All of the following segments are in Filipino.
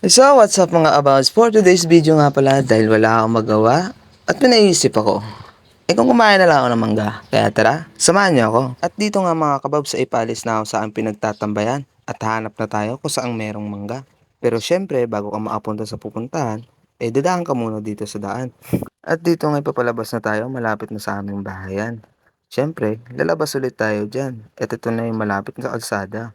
So, what's up mga abas? For today's video nga pala, dahil wala akong magawa, at pinaisip ako, kung kumain na lang ako ng mangga, kaya tara, samahan niyo ako. At dito nga mga kababs ay ipalis na ako sa ang pinagtatambayan, at hanap na tayo kung saan merong mangga. Pero syempre, bago ka makapunta sa pupuntahan, dadaan ka muna dito sa daan. At dito nga papalabas na tayo, malapit na sa aming bahayan. Syempre, lalabas ulit tayo dyan, at ito na yung malapit sa kalsada.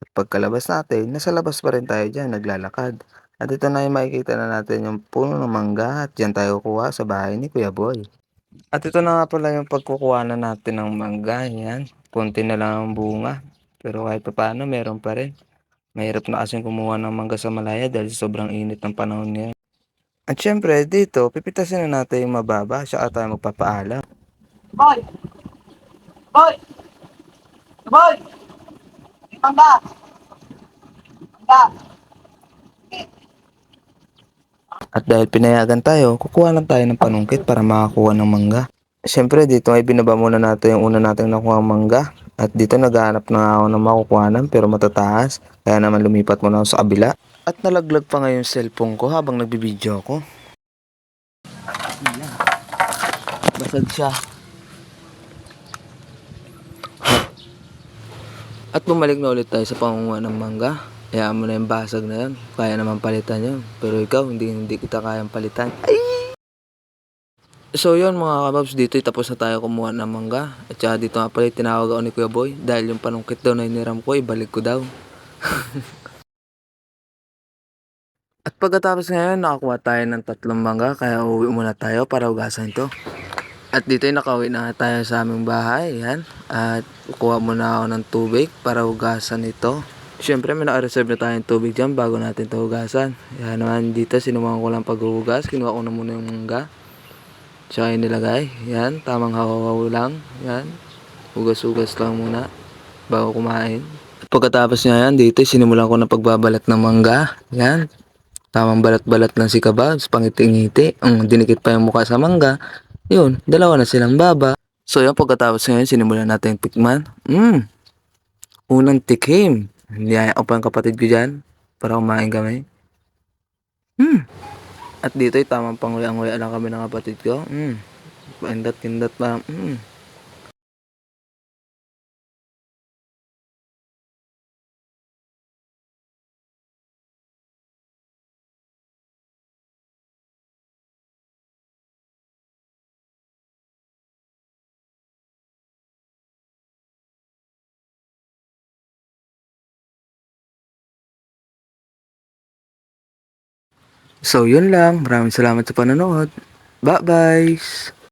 At pagkalabas natin, nasa labas pa rin tayo diyan naglalakad. At ito na yung makikita na natin yung puno ng mangga at diyan tayo kukuha sa bahay ni Kuya Boy. At ito na nga pala yung pagkukuha na natin ng mangga, yan. Konti na lang ang bunga. Pero kahit pa paano, meron pa rin. Mahirap na kasing kumuha ng mangga sa malaya dahil sobrang init ng panahon ngayon. At syempre, dito, pipitasin na natin yung mababa, saka tayo magpapaalam. Boy! Boy! Boy! Mangga! Mangga! At dahil pinayagan tayo, kukuha lang tayo ng panungkit para makakuha ng mangga. Siyempre dito ay binaba muna natin yung una nating nakuha ang mangga. At dito naghahanap na ako ng makukuhanan pero matataas. Kaya naman lumipat muna ako sa kabila. At nalaglag pa ngayon yung cellphone ko habang nagbibideo ako. Basag siya. At bumalik na ulit tayo sa pangunguha ng mangga. Hayaan mo na yung basag na yun. Kaya naman palitan yun. Pero ikaw, hindi kita kayang palitan. So yun mga kababs, dito tapos na tayo kumuha ng mangga. At saka dito nga pala tinawag ako ni Kuya Boy. Dahil yung panungkit daw na iniram ko, ibalik ko daw. At pagkatapos ngayon, nakakuha tayo ng 3 mangga. Kaya uuwi muna tayo para hugasan ito. At dito ay nakauwi na tayo sa aming bahay. Yan. At kukuha muna ako ng tubig para hugasan ito. Siyempre may naka-reserve na tayong tubig dyan bago natin ito hugasan. Yan naman dito, sinubukan ko lang paghuhugas. Kinuha ko na muna yung mangga. Tsaka yung nilagay. Yan, tamang hawaw lang. Yan. Hugas-hugas lang muna bago kumain. At pagkatapos niya yan, dito sinimulan ko na pagbabalat ng mangga. Yan. Tamang balat-balat lang si Kababs, pangiti-ngiti. Dinikit pa yung mukha sa mangga. Yun, dalawa na silang baba. So yan, pagkatapos ngayon, sinimulan natin tikman. Unang tikim. Niyaya ko pa yung kapatid ko dyan para kumain kami. At dito ay tamang panguya-nguya lang kami ng kapatid ko. Pindot-pindot pa. So yun lang. Maraming salamat sa panonood. Bye-bye!